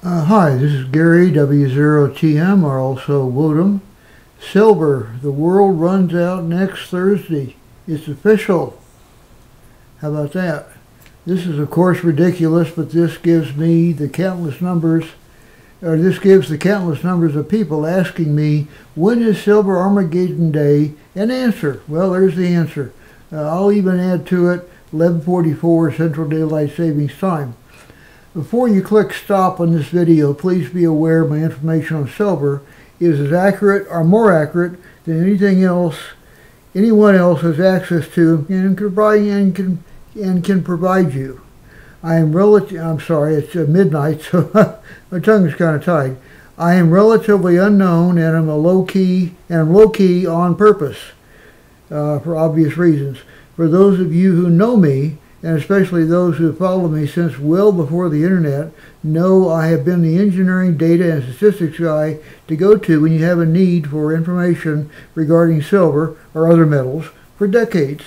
Hi, this is Gary, W0TM, or also Woodham. Silver, the world runs out next Thursday. It's official. How about that? This is of course ridiculous, but this gives me the countless numbers, or this gives the countless numbers of people asking me, when is Silver Armageddon Day? An answer. Well, there's the answer. I'll even add to it 11:44 Central Daylight Savings Time. Before you click stop on this video, please be aware my information on silver is as accurate or more accurate than anything else anyone else has access to and can provide you. I'm sorry, it's midnight, so my tongue is kind of tied. I am relatively unknown and I'm low key on purpose for obvious reasons. For those of you who know me, and especially those who have followed me since well before the internet, know I have been the engineering, data, and statistics guy to go to when you have a need for information regarding silver or other metals for decades.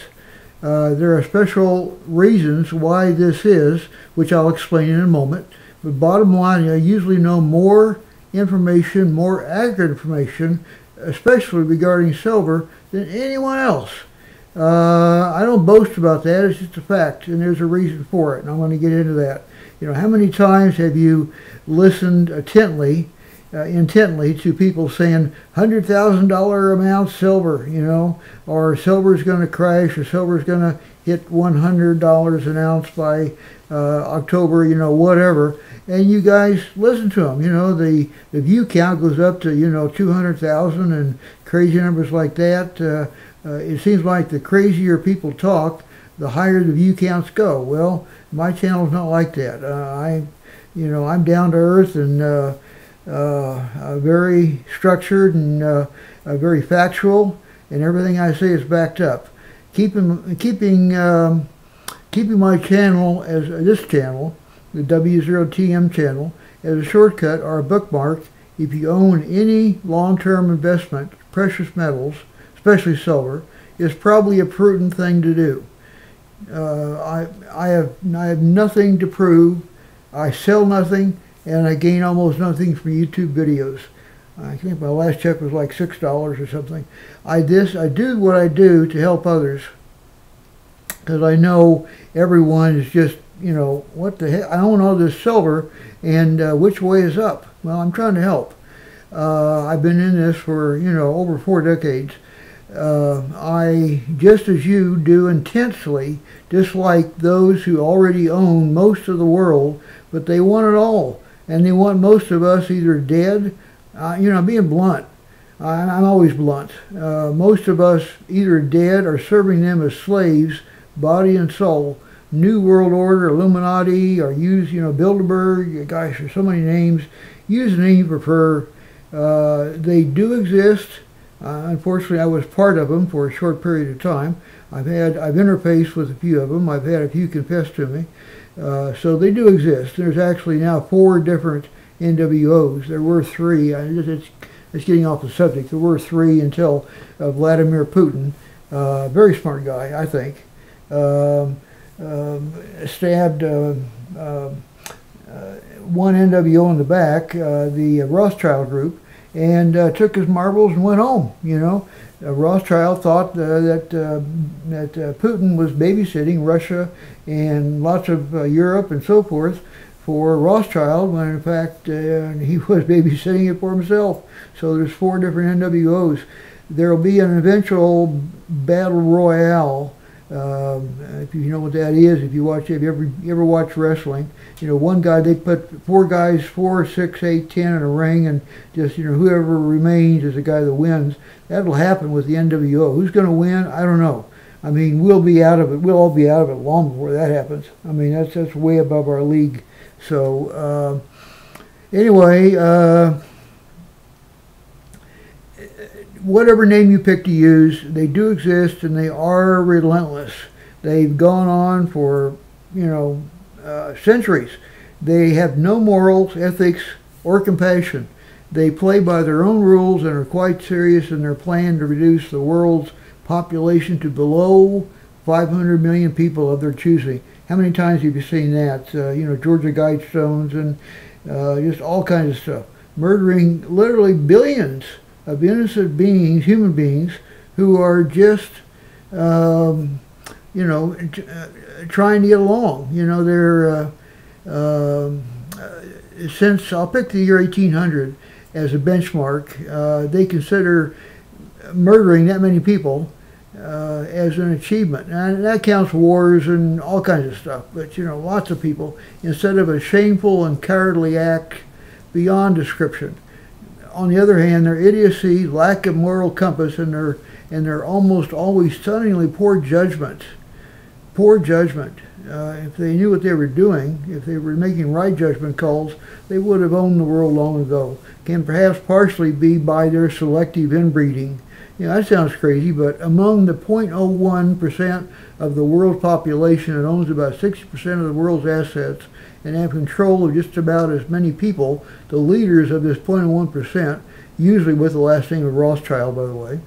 There are special reasons why this is, which I'll explain in a moment. But bottom line, I usually know more information, more accurate information, especially regarding silver, than anyone else. I don't boast about that, it's just a fact, and there's a reason for it, and I'm going to get into that. You know, how many times have you listened intently to people saying $100,000 amount silver, you know, or silver's going to crash, or silver's going to hit $100 an ounce by October, you know, whatever, and you guys listen to them. You know, the view count goes up to, you know, 200,000 and crazy numbers like that. It seems like the crazier people talk, the higher the view counts go. Well, my channel's not like that. I'm down to earth and very structured and very factual, and everything I say is backed up. Keeping my channel as this channel, the W0TM channel, as a shortcut or a bookmark. If you own any long-term investment, precious metals, especially silver, is probably a prudent thing to do. I have nothing to prove. I sell nothing, and I gain almost nothing from YouTube videos. I think my last check was like $6 or something. I do what I do to help others, because I know everyone is just, you know, what the heck? I own all this silver, and which way is up? Well, I'm trying to help. I've been in this for, you know, over 4 decades. I, just as you do, intensely dislike those who already own most of the world, but they want it all, and they want most of us either dead. You know, I'm being blunt. I'm always blunt. Most of us either dead or serving them as slaves, body and soul. New World Order, Illuminati, or use, you know, Bilderberg. Gosh, there's so many names. Use the name you prefer. They do exist. Unfortunately, I was part of them for a short period of time. I've interfaced with a few of them. I've had a few confess to me. So they do exist. There's actually now 4 different NWOs. There were 3. It's getting off the subject. There were 3 until Vladimir Putin, very smart guy, I think, stabbed one NWO in the back, the Rothschild group, and took his marbles and went home. You know, Rothschild thought that Putin was babysitting Russia and lots of Europe and so forth for Rothschild, when in fact he was babysitting it for himself. So there's 4 different NWOs. There will be an eventual battle royale. If you know what that is, if you ever watch wrestling, you know, one guy, they put 4 guys, 4, 6, 8, 10 in a ring, and just, you know, whoever remains is the guy that wins. That'll happen with the NWO. Who's going to win? I don't know. I mean, we'll be out of it. We'll all be out of it long before that happens. I mean, that's way above our league. So anyway, whatever name you pick to use, they do exist, and they are relentless. They've gone on for, you know, centuries. They have no morals, ethics, or compassion. They play by their own rules and are quite serious in their plan to reduce the world's population to below 500 million people of their choosing. How many times have you seen that? You know, Georgia Guidestones and just all kinds of stuff. Murdering literally billions of innocent beings, human beings, who are just, you know, trying to get along. You know, they're, since, I'll pick the year 1800 as a benchmark, they consider murdering that many people as an achievement. And that counts wars and all kinds of stuff. But, you know, lots of people, instead of a shameful and cowardly act beyond description. On the other hand, their idiocy, lack of moral compass, and their almost always stunningly poor judgment. Poor judgment. If they knew what they were doing, if they were making right judgment calls, they would have owned the world long ago. Can perhaps partially be by their selective inbreeding. You know, that sounds crazy, but among the 0.01% of the world's population that owns about 60% of the world's assets and have control of just about as many people, the leaders of this 0.01%, usually with the last name of Rothschild, by the way,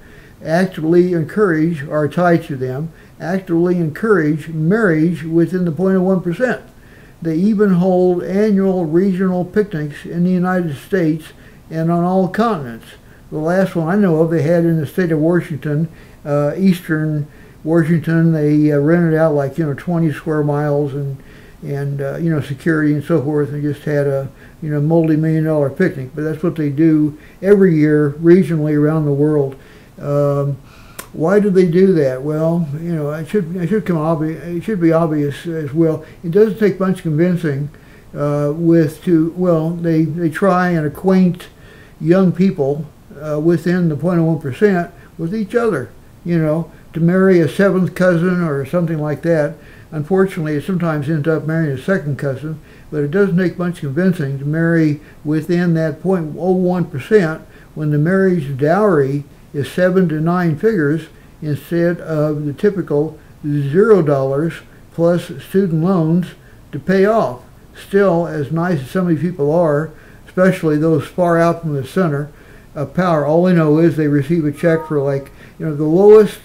actively encourage, or tied to them, actively encourage marriage within the 0.01%. They even hold annual regional picnics in the United States and on all continents. The last one I know of, they had in the state of Washington, eastern Washington. They rented out like, you know, 20 square miles and you know, security and so forth, and just had a, you know, multi-million-dollar picnic. But that's what they do every year regionally around the world. Why do they do that? Well, you know, it should be obvious as well. It doesn't take much convincing they try and acquaint young people within the 0.01% with each other, you know, to marry a seventh cousin or something like that. Unfortunately, it sometimes ends up marrying a second cousin, but it doesn't take much convincing to marry within that 0.01% when the marriage dowry is 7 to 9 figures instead of the typical $0 plus student loans to pay off. Still, as nice as some of these people are, especially those far out from the center of power, all they know is they receive a check for, like, you know, the lowest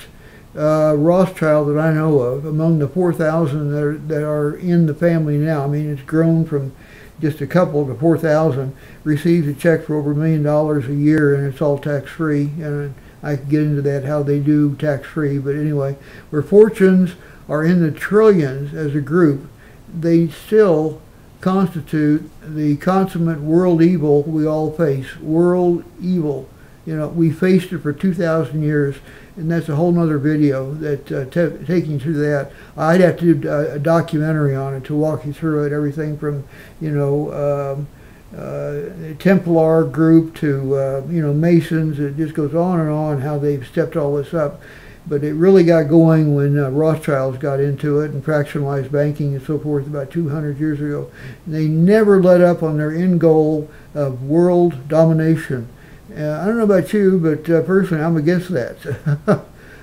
Rothschild that I know of, among the 4,000 that are in the family now, I mean, it's grown from just a couple to 4,000, receives a check for over $1 million a year, and it's all tax-free. And I could get into that, how they do tax-free, but anyway, where fortunes are in the trillions as a group, they still constitute the consummate world evil we all face. World evil. You know, we faced it for 2,000 years, and that's a whole nother video that taking you through that. I'd have to do a documentary on it to walk you through it, everything from, you know, Templar group to, you know, Masons. It just goes on and on how they've stepped all this up. But it really got going when Rothschilds got into it and fractionalized banking and so forth about 200 years ago. They never let up on their end goal of world domination. I don't know about you, but personally I'm against that.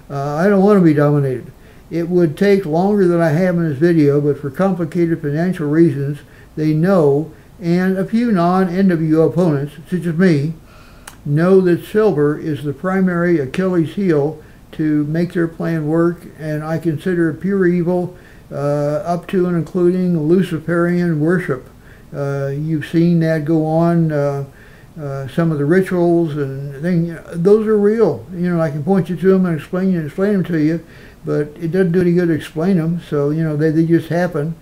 I don't want to be dominated. It would take longer than I have in this video, but for complicated financial reasons, they know, and a few non-NWO opponents, such as me, know that silver is the primary Achilles heel to make their plan work, and I consider it pure evil, up to and including Luciferian worship. You've seen that go on. Some of the rituals and things, you know, those are real. You know, I can point you to them and explain them to you, but it doesn't do any good to explain them. So, you know, they just happen.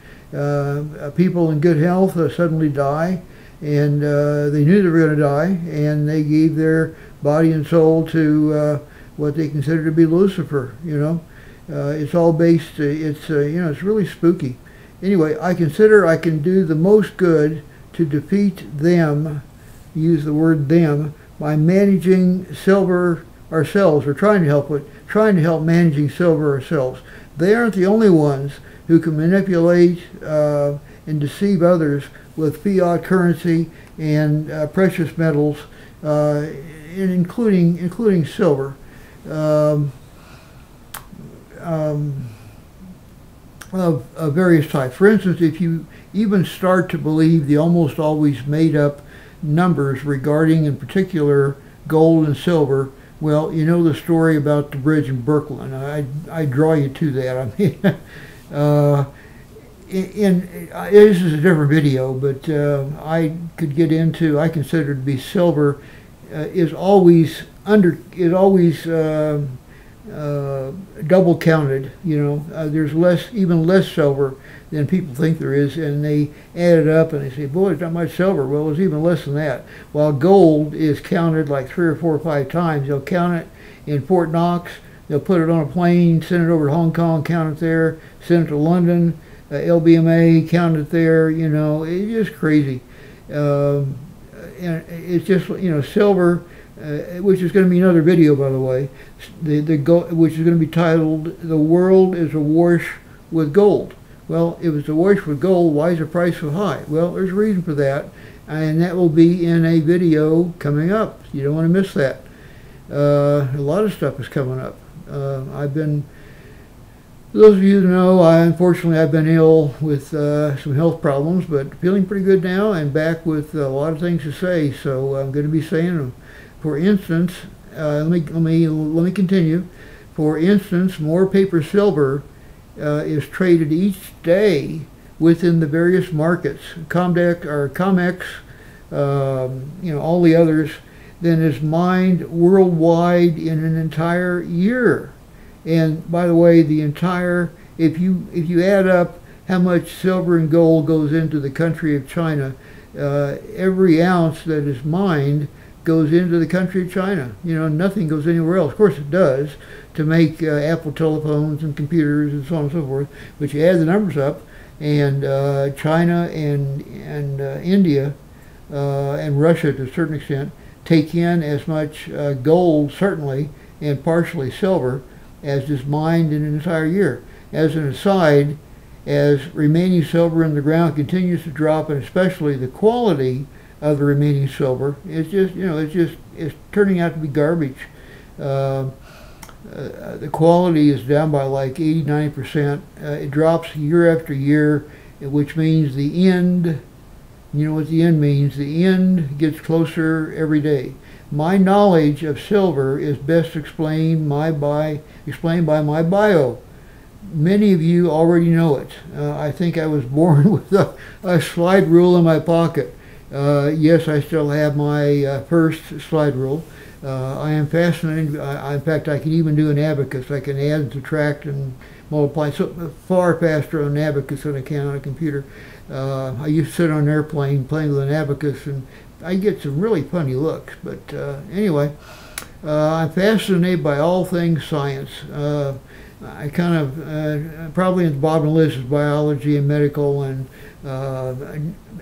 People in good health suddenly die, and they knew they were going to die, and they gave their body and soul to what they consider to be Lucifer. You know, it's all based. You know, it's really spooky. Anyway, I consider I can do the most good to defeat them. Use the word them, by managing silver ourselves, or trying to help managing silver ourselves. They aren't the only ones who can manipulate and deceive others with fiat currency and precious metals, including silver, of various types. For instance, if you even start to believe the almost always made up numbers regarding, in particular, gold and silver, well, you know the story about the bridge in Brooklyn. I draw you to that. I mean, this is a different video, but I consider it to be silver is always double counted. There's even less silver than people think there is, and they add it up and they say, boy, there's not much silver. Well, there's even less than that. While gold is counted like 3 or 4 or 5 times. They'll count it in Fort Knox. They'll put it on a plane, send it over to Hong Kong, count it there, send it to London, LBMA, count it there. It's just crazy. And it's just, silver, which is going to be another video, by the way, which is going to be titled, "The World is Awash with Gold." Well, if it's awash with gold, why is the price so high? Well, there's a reason for that, and that will be in a video coming up. You don't want to miss that. A lot of stuff is coming up. Those of you who know, unfortunately I've been ill with some health problems, but feeling pretty good now and back with a lot of things to say. So I'm going to be saying them. For instance, let me continue. For instance, more paper silver is traded each day within the various markets, COMEX, all the others, than is mined worldwide in an entire year. And by the way, if you add up how much silver and gold goes into the country of China, every ounce that is mined goes into the country of China. Nothing goes anywhere else. Of course it does, to make Apple telephones and computers and so on and so forth. But you add the numbers up, and China and India and Russia to a certain extent take in as much gold, certainly, and partially silver, as is mined in an entire year. As an aside, as remaining silver in the ground continues to drop, and especially the quality of the remaining silver, it's turning out to be garbage. The quality is down by like 80–90%. It drops year after year, which means the end. You know what the end means? The end gets closer every day. My knowledge of silver is best explained by my bio. Many of you already know it. I think I was born with a slide rule in my pocket. Yes, I still have my first slide rule. I am fascinated. In fact, I can even do an abacus. I can add and subtract and multiply far faster on an abacus than I can on a computer. I used to sit on an airplane playing with an abacus, and I get some really funny looks. But anyway, I'm fascinated by all things science. I kind of, probably at the bottom of the list is biology and medical and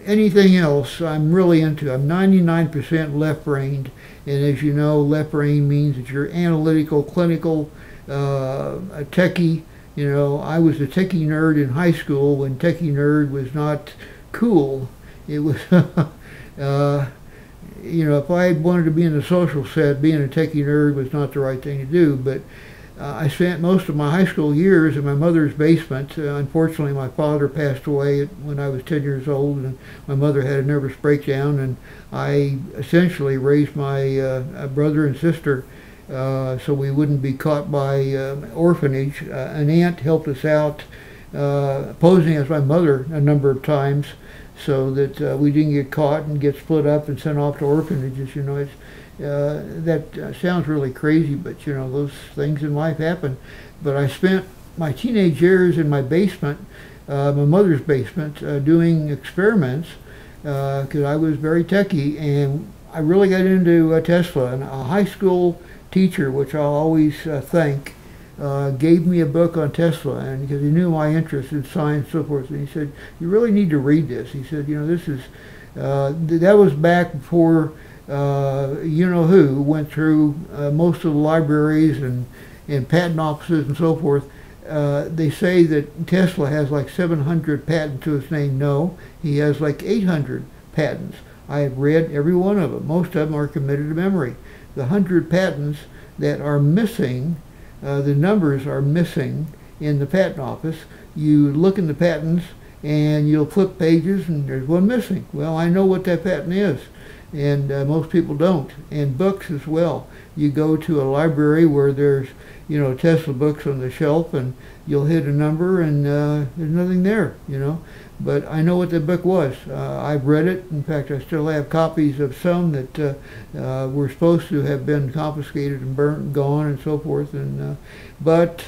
anything else I'm really into. I'm 99% left-brained, and as you know, left-brain means that you're analytical, clinical, a techie. I was a techie nerd in high school when techie nerd was not cool. It was, if I had wanted to be in the social set, being a techie nerd was not the right thing to do. But I spent most of my high school years in my mother's basement. Unfortunately, my father passed away when I was 10 years old, and my mother had a nervous breakdown, and I essentially raised my brother and sister so we wouldn't be caught by orphanage. An aunt helped us out, posing as my mother a number of times, so that we didn't get caught and get split up and sent off to orphanages. That sounds really crazy, but those things in life happen. But I spent my teenage years in my basement, my mother's basement, doing experiments because I was very techie, and I really got into Tesla. And a high school teacher, which I'll always thank, gave me a book on Tesla, and because he knew my interest in science and so forth, and he said, "You really need to read this." He said, this is that was back before who went through most of the libraries and patent offices and so forth. They say that Tesla has like 700 patents to his name. No, he has like 800 patents. I have read every one of them. Most of them are committed to memory. The 100 patents that are missing, the numbers are missing in the patent office. You look in the patents and you'll flip pages and there's one missing. Well, I know what that patent is. and most people don't. And books as well. You go to a library where there's, Tesla books on the shelf, and you'll hit a number, and there's nothing there, But I know what the book was. I've read it. In fact, I still have copies of some that were supposed to have been confiscated and burnt and gone and so forth. But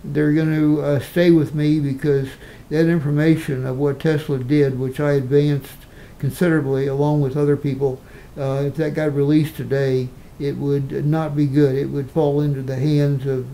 they're going to stay with me because that information of what Tesla did, which I advanced considerably along with other people, if that got released today, it would not be good. It would fall into the hands of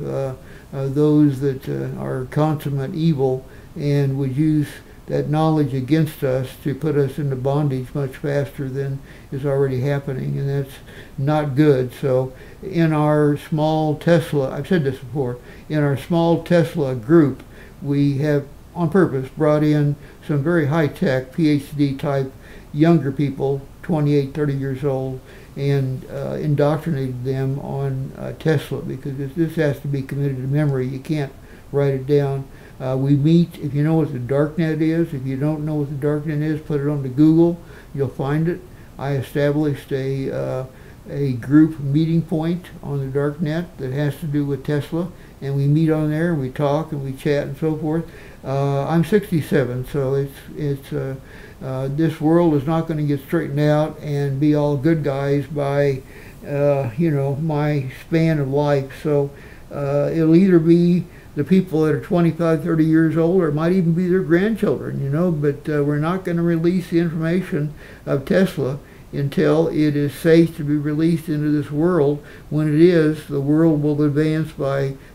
those that are consummate evil and would use that knowledge against us to put us into bondage much faster than is already happening, and that's not good. So in our small Tesla, I've said this before, in our small Tesla group, we have on purpose brought in some very high-tech PhD type younger people, 28, 30 years old, and indoctrinated them on Tesla, because this has to be committed to memory. You can't write it down. We meet, if you know what the darknet is. If you don't know what the darknet is, put it onto Google. You'll find it. I established a group meeting point on the darknet that has to do with Tesla, and we meet on there, and we talk, and we chat, and so forth. I'm 67, so this world is not going to get straightened out and be all good guys by, my span of life. So it'll either be the people that are 25, 30 years old, or it might even be their grandchildren, but we're not going to release the information of Tesla until it is safe to be released into this world. When it is, the world will advance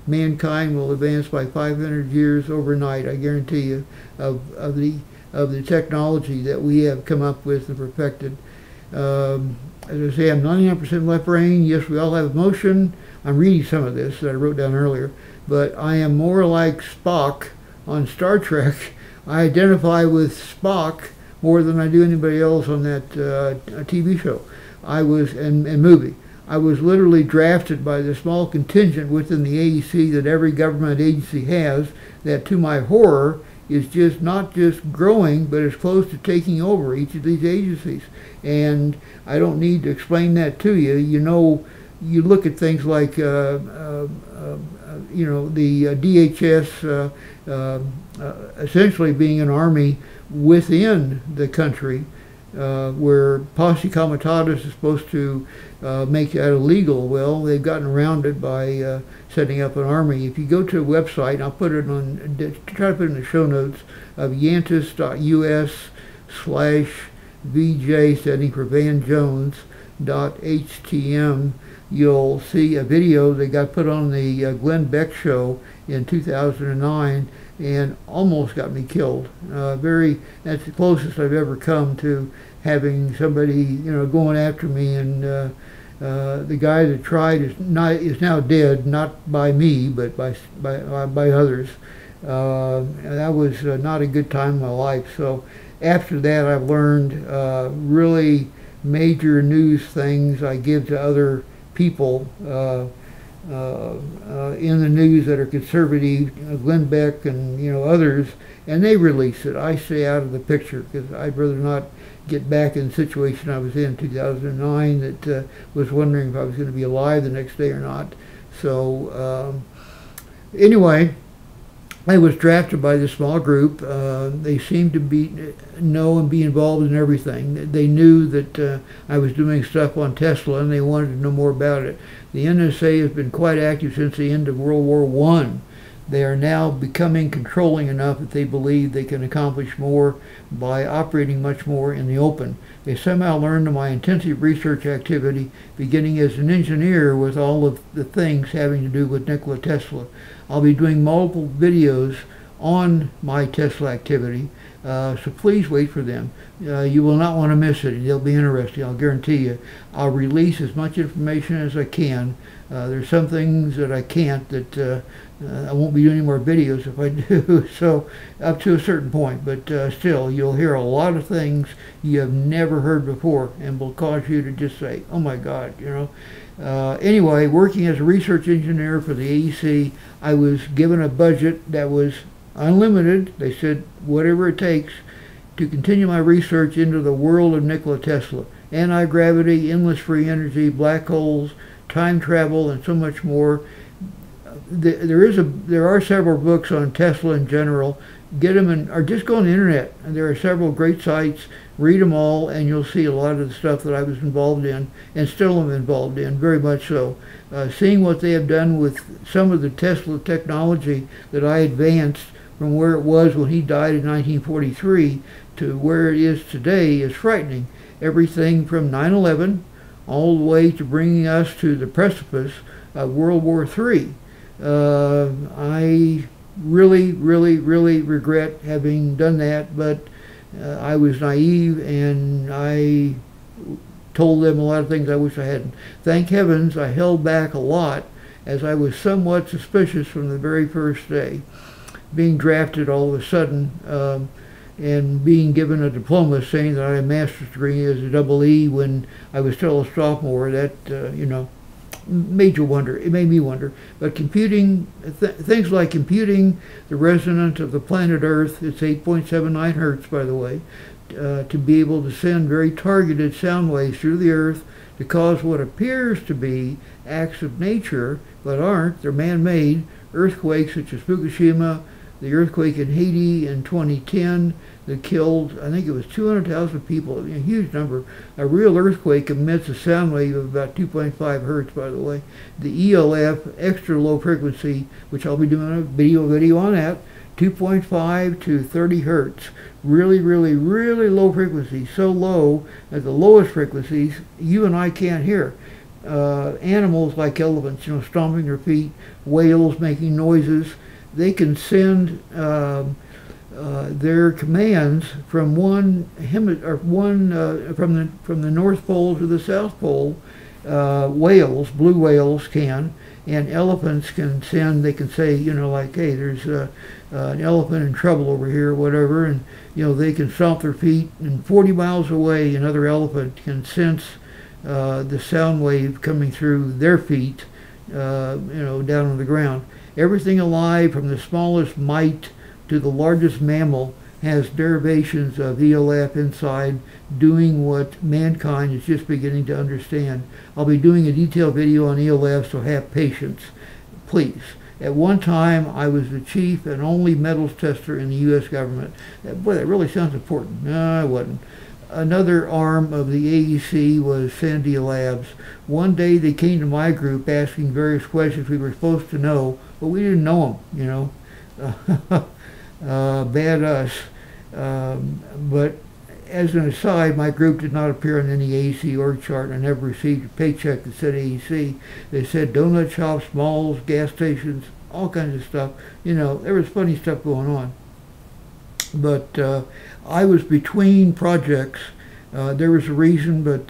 mankind will advance by 500 years overnight, I guarantee you, of the technology that we have come up with and perfected. As I say, I'm 99% left brain. Yes, we all have emotion. I'm reading some of this that I wrote down earlier, but I am more like Spock on Star Trek. I identify with Spock more than I do anybody else on that TV show. And movie. I was literally drafted by the small contingent within the AEC that every government agency has, that to my horror is just not just growing, but is close to taking over each of these agencies. And I don't need to explain that to you. You look at things like the DHS essentially being an army within the country, where posse comitatus is supposed to make that illegal. Well, they've gotten around it by setting up an army. If you go to a website, I'll put it on, try to put it in the show notes, of yantis.us/VJ, standing for Van Jones.htm, you'll see a video that got put on the Glenn Beck show in 2009 and almost got me killed. That's the closest I've ever come to having somebody, going after me, and the guy that tried is now dead, not by me, but by others. That was not a good time in my life. So after that, I've learned really major news things I give to other people in the news that are conservative, Glenn Beck and others, and they release it. I stay out of the picture because I'd rather not get back in the situation I was in 2009 that was wondering if I was going to be alive the next day or not. So anyway, I was drafted by this small group. They seemed to know and be involved in everything. They knew that I was doing stuff on Tesla, and they wanted to know more about it. The NSA has been quite active since the end of World War I. They are now becoming controlling enough that they believe they can accomplish more by operating much more in the open. They somehow learned of my intensive research activity, beginning as an engineer with all of the things having to do with Nikola Tesla. I'll be doing multiple videos on my Tesla activity, so please wait for them. You will not want to miss it. They'll be interesting, I'll guarantee you. I'll release as much information as I can. There's some things that I can't, that I won't be doing any more videos if I do, so up to a certain point, but still, you'll hear a lot of things you have never heard before and will cause you to just say, oh my God, Anyway, working as a research engineer for the AEC, I was given a budget that was unlimited. They said whatever it takes to continue my research into the world of Nikola Tesla. anti-gravity, endless free energy, black holes, time travel, and so much more. There are several books on Tesla in general. Get them or just go on the internet. And there are several great sites. Read them all, and you'll see a lot of the stuff that I was involved in, and still am involved in, very much so. Seeing what they have done with some of the Tesla technology that I advanced from where it was when he died in 1943 to where it is today is frightening. Everything from 9/11 all the way to bringing us to the precipice of World War III. I really, really, really regret having done that, but I was naive and I told them a lot of things I wish I hadn't. Thank heavens I held back a lot, as I was somewhat suspicious from the very first day. Being drafted all of a sudden and being given a diploma saying that I had a master's degree as a double E when I was still a sophomore, that, made me wonder. But computing, things like computing the resonance of the planet Earth, it's 8.79 hertz, by the way, to be able to send very targeted sound waves through the Earth to cause what appears to be acts of nature, but aren't. They're man-made earthquakes, such as Fukushima, the earthquake in Haiti in 2010 that killed, I think it was 200,000 people, a huge number. A real earthquake emits a sound wave of about 2.5 hertz, by the way. The ELF, extra low frequency, which I'll be doing a video on that, 2.5 to 30 hertz. Really, really, really low frequency. So low at the lowest frequencies, you and I can't hear. Animals like elephants, stomping their feet, whales making noises, they can send their commands from from the North Pole to the South Pole. Whales, blue whales can, and elephants can send. They can say, like, hey, there's an elephant in trouble over here, or whatever, and they can stomp their feet. And 40 miles away, another elephant can sense the sound wave coming through their feet, down on the ground. Everything alive, from the smallest mite to the largest mammal, has derivations of ELF inside, doing what mankind is just beginning to understand. I'll be doing a detailed video on ELF, so have patience, please. At one time, I was the chief and only metals tester in the U.S. government. Boy, that really sounds important. No, I wasn't. Another arm of the AEC was Sandia Labs. One day they came to my group asking various questions we were supposed to know, but we didn't know them, bad us. But as an aside, my group did not appear on any AEC org chart, and I never received a paycheck that said AEC. They said donut shops, malls, gas stations, all kinds of stuff. There was funny stuff going on. But I was between projects. There was a reason, but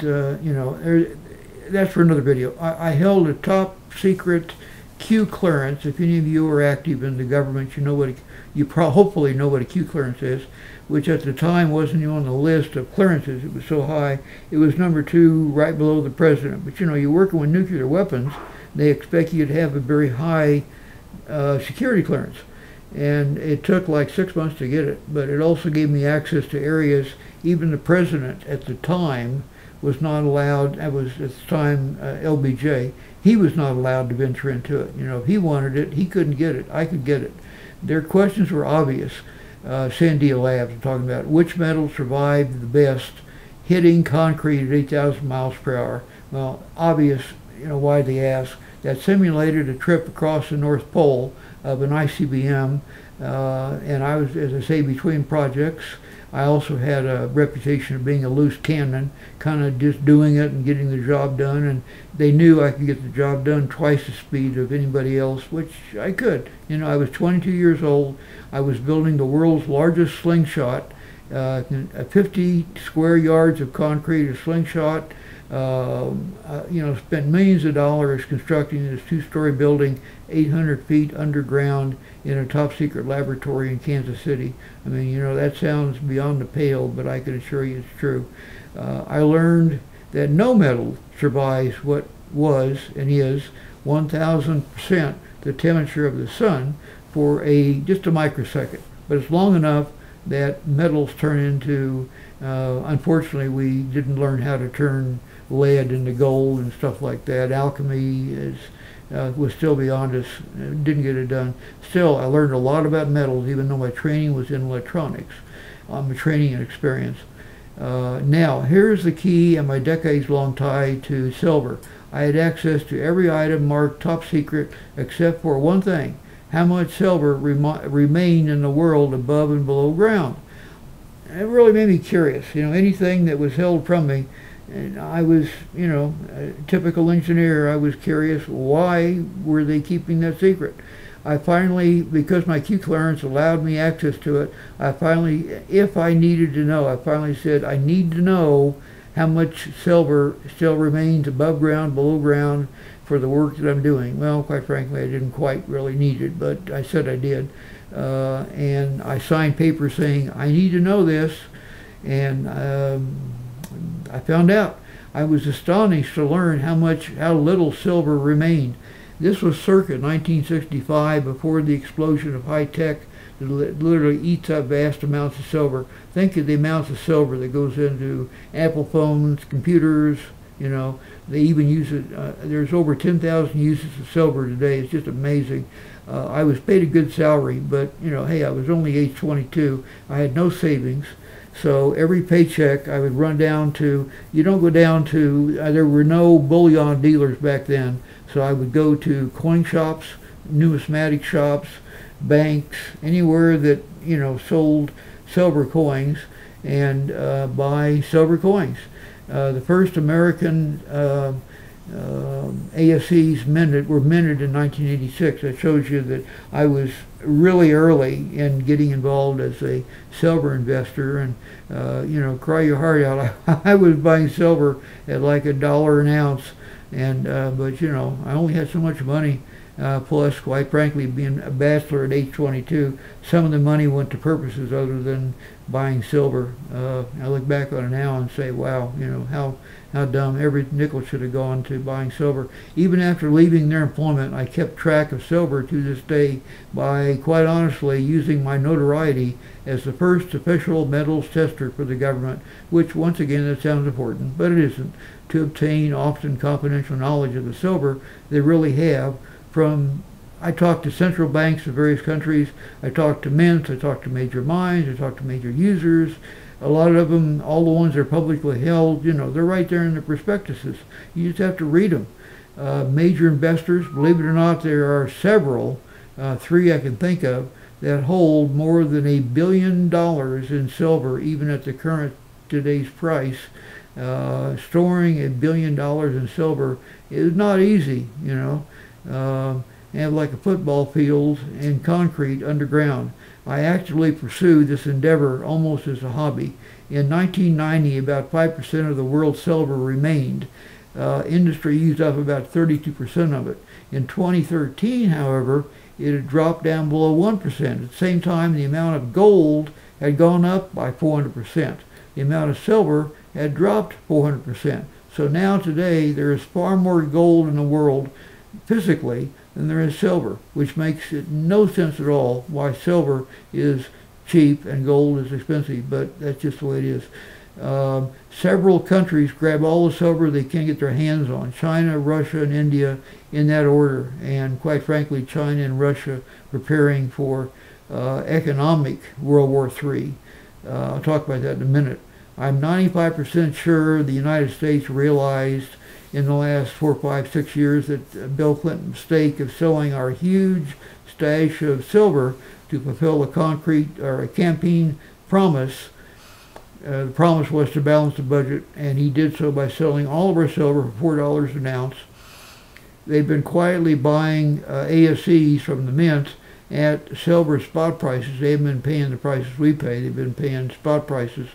that's for another video. I held a top secret Q clearance. If any of you are active in the government, hopefully know what a Q clearance is, which at the time wasn't even on the list of clearances. It was so high. It was number 2, right below the president. But you're working with nuclear weapons. They expect you to have a very high security clearance. And it took like 6 months to get it, but it also gave me access to areas even the president at the time was not allowed. That was at the time LBJ. He was not allowed to venture into it. If he wanted it, he couldn't get it. I could get it. Their questions were obvious. Sandia Labs, I'm talking about. Which metals survived the best hitting concrete at 8,000 miles per hour? Well, obvious, why they ask. That simulated a trip across the North Pole of an ICBM, and I was, as I say, between projects. I also had a reputation of being a loose cannon, kind of just doing it and getting the job done, and they knew I could get the job done twice the speed of anybody else, which I could. I was 22 years old. I was building the world's largest slingshot, 50 square yards of concrete, a slingshot. Spent millions of dollars constructing this 2-story building 800 feet underground in a top secret laboratory in Kansas City. I mean, that sounds beyond the pale, but I can assure you it's true. I learned that no metal survives what was and is 1,000% the temperature of the sun for just a microsecond. But it's long enough that metals turn into Unfortunately, we didn't learn how to turn lead into gold and stuff like that. Alchemy was still beyond us. Didn't get it done. Still, I learned a lot about metals, even though my training was in electronics. My training and experience. Now, here's the key and my decades-long tie to silver. I had access to every item marked top secret except for one thing: how much silver remained in the world above and below ground. It really made me curious. Anything that was held from me, and I was, a typical engineer, I was curious, why were they keeping that secret? I finally, because my Q clearance allowed me access to it, if I needed to know, I finally said, I need to know how much silver still remains above ground, below ground, for the work that I'm doing. Well, quite frankly, I didn't quite really need it, but I said I did. And I signed papers saying, I need to know this, and I found out. I was astonished to learn how little silver remained. This was circa 1965, before the explosion of high tech that literally eats up vast amounts of silver. Think of the amounts of silver that goes into Apple phones, computers. They even use it. There's over 10,000 uses of silver today. It's just amazing. I was paid a good salary, but hey, I was only age 22. I had no savings. So every paycheck I would run down to, you don't go down to, there were no bullion dealers back then. So I would go to coin shops, numismatic shops, banks, anywhere that, sold silver coins, and buy silver coins. The first American ASCs were minted in 1986. That shows you that I was really early in getting involved as a silver investor, and cry your heart out. I was buying silver at like $1 an ounce, and but I only had so much money. Plus, quite frankly, being a bachelor at age 22, some of the money went to purposes other than buying silver. I look back on it now and say, wow, how dumb. Every nickel should have gone to buying silver. Even after leaving their employment, I kept track of silver to this day by, quite honestly, using my notoriety as the first official metals tester for the government, which, once again, that sounds important, but it isn't, to obtain often confidential knowledge of the silver they really have from. I talked to central banks of various countries, I talked to mints, I talked to major mines, I talked to major users. A lot of them, all the ones that are publicly held, they're right there in the prospectuses. You just have to read them. Major investors, believe it or not, there are several, 3 I can think of, that hold more than $1 billion in silver, even at the current today's price. Storing $1 billion in silver is not easy, have like a football field in concrete underground. I actively pursued this endeavor almost as a hobby. In 1990, about 5% of the world's silver remained. Industry used up about 32% of it. In 2013, however, it had dropped down below 1%. At the same time, the amount of gold had gone up by 400%. The amount of silver had dropped 400%. So now today, there is far more gold in the world physically than there is silver, which makes it no sense at all why silver is cheap and gold is expensive, but that's just the way it is. Several countries grab all the silver they can get their hands on. China, Russia, and India in that order, and quite frankly, China and Russia preparing for economic World War III. I'll talk about that in a minute. I'm 95% sure the United States realized in the last 4, 5, 6 years that Bill Clinton's mistake of selling our huge stash of silver to fulfill a campaign promise. The promise was to balance the budget, and he did so by selling all of our silver for $4 an ounce. They've been quietly buying ASCs from the mint at silver spot prices. They haven't been paying the prices we pay. They've been paying spot prices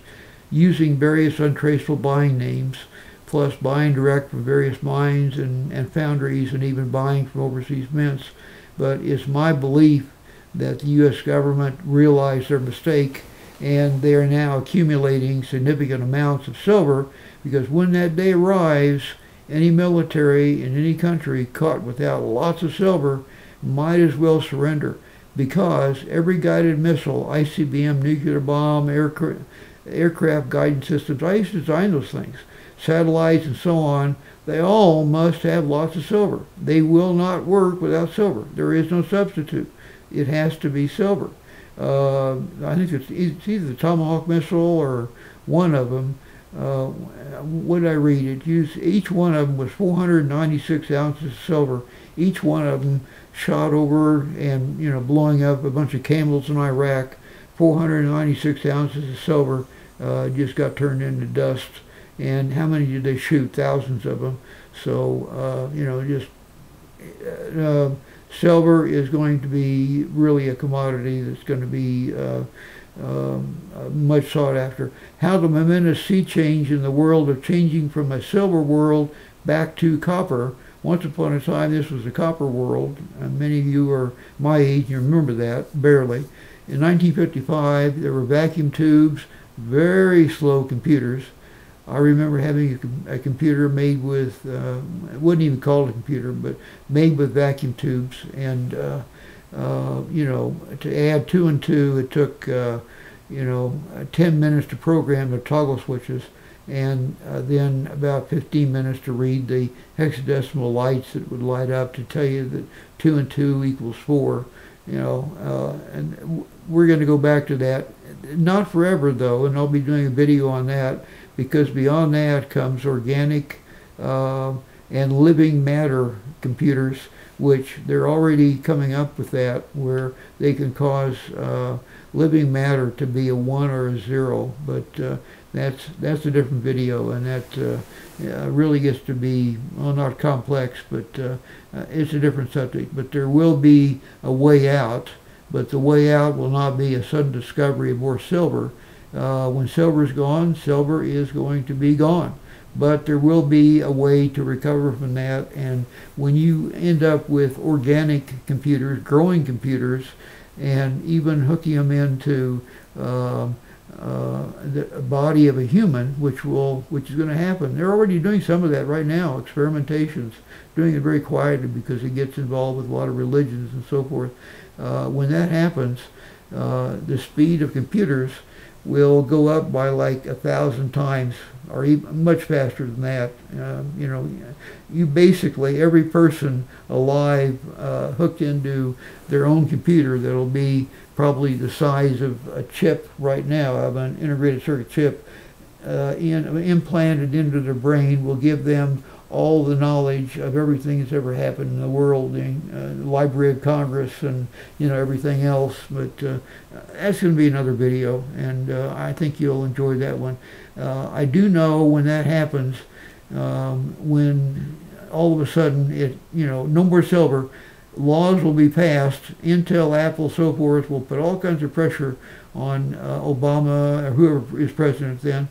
using various untraceable buying names, plus buying direct from various mines and foundries, and even buying from overseas mints. But it's my belief that the U.S. government realized their mistake, and they are now accumulating significant amounts of silver, because when that day arrives, any military in any country caught without lots of silver might as well surrender, because every guided missile, ICBM, nuclear bomb, aircraft guidance systems. I used to design those things. Satellites and so on, they all must have lots of silver. They will not work without silver. There is no substitute. It has to be silver. I think it's either the Tomahawk missile or one of them. What did I read? Each one of them was 496 ounces of silver. Each one of them shot over and, blowing up a bunch of camels in Iraq. 496 ounces of silver just got turned into dust. And how many did they shoot? Thousands of them. So, silver is going to be really a commodity that's going to be much sought after. How the momentous sea change in the world of changing from a silver world back to copper. Once upon a time, this was a copper world. Many of you are my age, and you remember that, barely. In 1955, there were vacuum tubes, very slow computers. I remember having a computer made with, I wouldn't even call it a computer, but made with vacuum tubes. And, to add 2 and 2, it took, 10 minutes to program the toggle switches, and then about 15 minutes to read the hexadecimal lights that would light up to tell you that 2 and 2 equals 4. And we're going to go back to that. Not forever, though, and I'll be doing a video on that, because beyond that comes organic and living matter computers, which they're already coming up with that, where they can cause living matter to be a 1 or a 0. But that's a different video, and that really gets to be, well, not complex, but it's a different subject. But there will be a way out, but the way out will not be a sudden discovery of more silver. When silver is gone, silver is going to be gone. But there will be a way to recover from that, and when you end up with organic computers, growing computers, and even hooking them into the body of a human, which is going to happen. They're already doing some of that right now, experimentations, doing it very quietly because it gets involved with a lot of religions and so forth. When that happens, the speed of computers will go up by like 1,000 times, or even much faster than that. You basically, every person alive hooked into their own computer that'll be probably the size of a chip right now, of an integrated circuit chip, implanted into their brain, will give them all the knowledge of everything that's ever happened in the world, the Library of Congress, and everything else. But that's going to be another video, and I think you'll enjoy that one. I do know when that happens, when all of a sudden no more silver, laws will be passed. Intel, Apple, so forth will put all kinds of pressure on Obama or whoever is president then,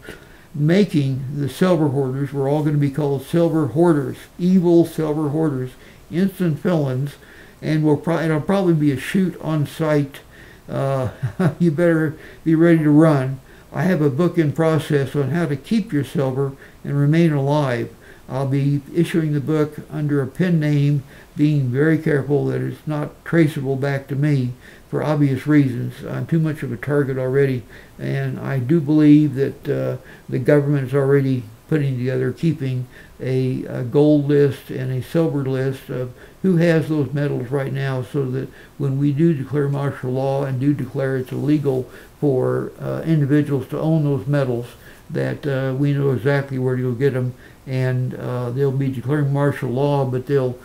making the silver hoarders, we're all going to be called silver hoarders, evil silver hoarders, instant felons, and it'll probably be a shoot on sight. You better be ready to run. I have a book in process on how to keep your silver and remain alive. I'll be issuing the book under a pen name, being very careful that it's not traceable back to me for obvious reasons. I'm too much of a target already, and I do believe that the government is already putting together, keeping a gold list and a silver list of who has those metals right now, so that when we do declare martial law and do declare it's illegal for individuals to own those metals, that we know exactly where to go get them, and they'll be declaring martial law, but they'll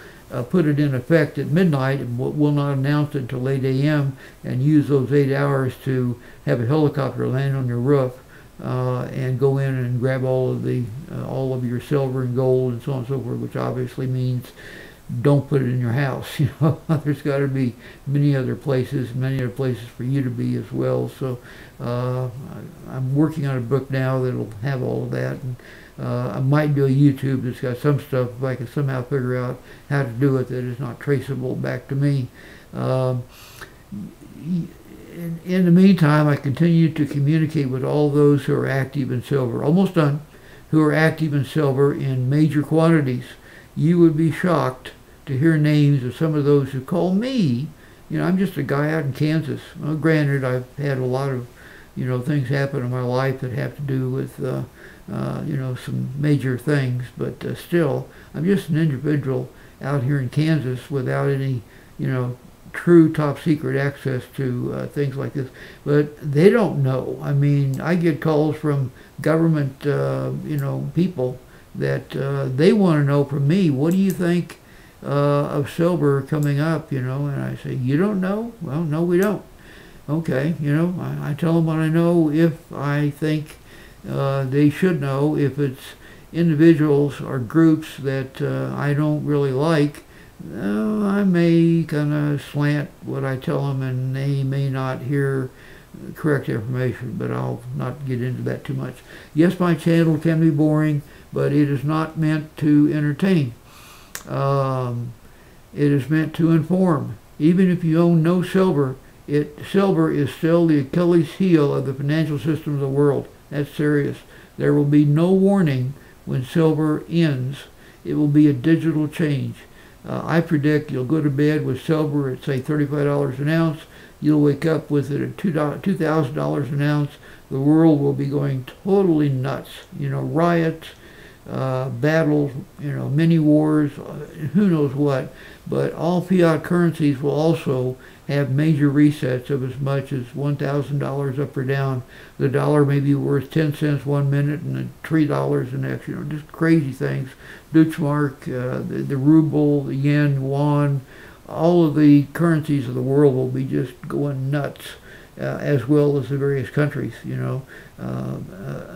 put it in effect at midnight and will not announce it until 8 a.m. and use those 8 hours to have a helicopter land on your roof and go in and grab all of your silver and gold and so on and so forth, which obviously means don't put it in your house. There's got to be many other places for you to be as well. So I'm working on a book now that'll have all of that, and I might do a YouTube that's got some stuff if I can somehow figure out how to do it that is not traceable back to me. In the meantime, I continue to communicate with all those who are active in silver, almost done, who are active in silver in major quantities. You would be shocked to hear names of some of those who call me. I'm just a guy out in Kansas. Well, granted, I've had a lot of things happen in my life that have to do with some major things, but still, I'm just an individual out here in Kansas without any, true top secret access to things like this. But they don't know. I mean, I get calls from government, people that they want to know from me, what do you think of silver coming up, and I say, you don't know? Well, no, we don't. Okay, I tell them what I know if I think they should know. If it's individuals or groups that I don't really like, I may kind of slant what I tell them, and they may not hear correct information, but I'll not get into that too much. Yes, my channel can be boring, but it is not meant to entertain. It is meant to inform. Even if you own no silver, silver is still the Achilles heel of the financial system of the world. That's serious. There will be no warning when silver ends. It will be a digital change. I predict you'll go to bed with silver at, say, $35 an ounce. You'll wake up with it at $2,000 an ounce. The world will be going totally nuts. Riots, battles, mini wars, who knows what. But all fiat currencies will also have major resets of as much as $1,000 up or down. The dollar may be worth 10 cents 1 minute and then $3 the next. Just crazy things. Deutschmark, the ruble, the yen, yuan, all of the currencies of the world will be just going nuts, as well as the various countries. The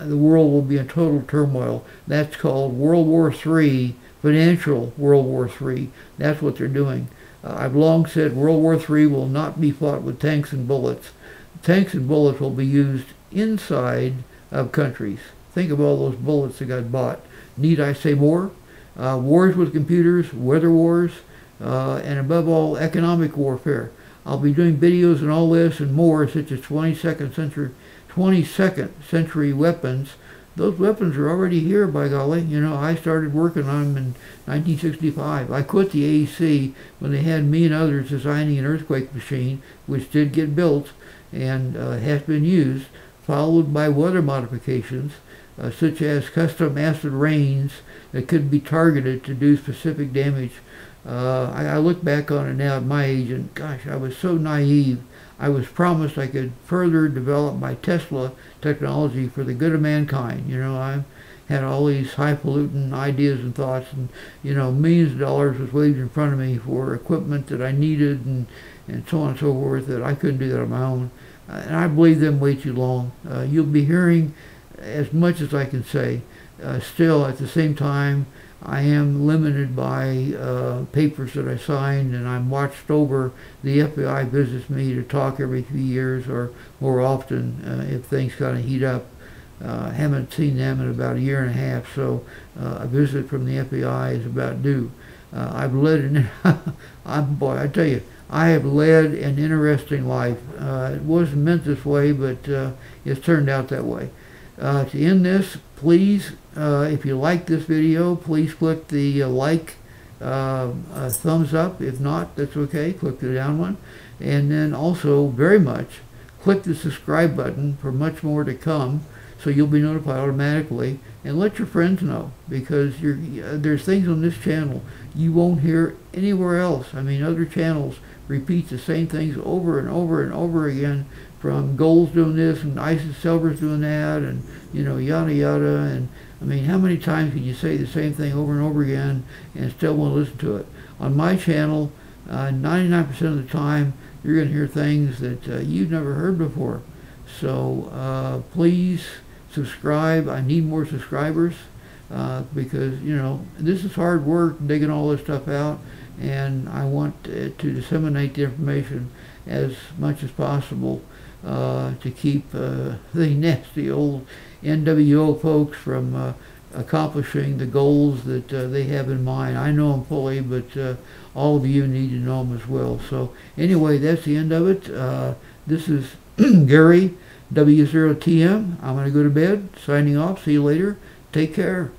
world will be in total turmoil. That's called World War III, financial World War III. That's what they're doing. I've long said World War III will not be fought with tanks and bullets. Tanks and bullets will be used inside of countries. Think of all those bullets that got bought. Need I say more? Wars with computers, weather wars, and above all, economic warfare. I'll be doing videos on all this and more, such as 22nd century weapons. Those weapons are already here, by golly. I started working on them in 1965. I quit the AEC when they had me and others designing an earthquake machine, which did get built and has been used, followed by weather modifications, such as custom acid rains that could be targeted to do specific damage. I look back on it now at my age, and gosh, I was so naive. I was promised I could further develop my Tesla technology for the good of mankind. I had all these highfalutin ideas and thoughts, and millions of dollars was waved in front of me for equipment that I needed, and so on and so forth, that I couldn't do that on my own. And I believed them way too long. You'll be hearing as much as I can say. Still, at the same time, I am limited by papers that I signed, and I'm watched over. The FBI visits me to talk every few years or more often if things kind of heat up. Haven't seen them in about a year and a half, so a visit from the FBI is about due. I've led boy, I tell you, I have led an interesting life. It wasn't meant this way, but it's turned out that way. To end this, please, if you like this video, please click the like thumbs up. If not, that's okay. Click the down one. And then also, very much, click the subscribe button for much more to come, so you'll be notified automatically. And let your friends know, because there's things on this channel you won't hear anywhere else. I mean, other channels repeat the same things over and over and over again, from gold's doing this and ISIS silver's doing that, and yada yada. And I mean, how many times can you say the same thing over and over again and still want to listen to it? On my channel, 99% of the time you're going to hear things that you've never heard before. So please subscribe. I need more subscribers because this is hard work digging all this stuff out, and I want to disseminate the information as much as possible to keep the nasty old NWO folks from accomplishing the goals that they have in mind. I know them fully, but all of you need to know them as well. So anyway, that's the end of it. This is Gary, W0TM. I'm going to go to bed. Signing off. See you later. Take care.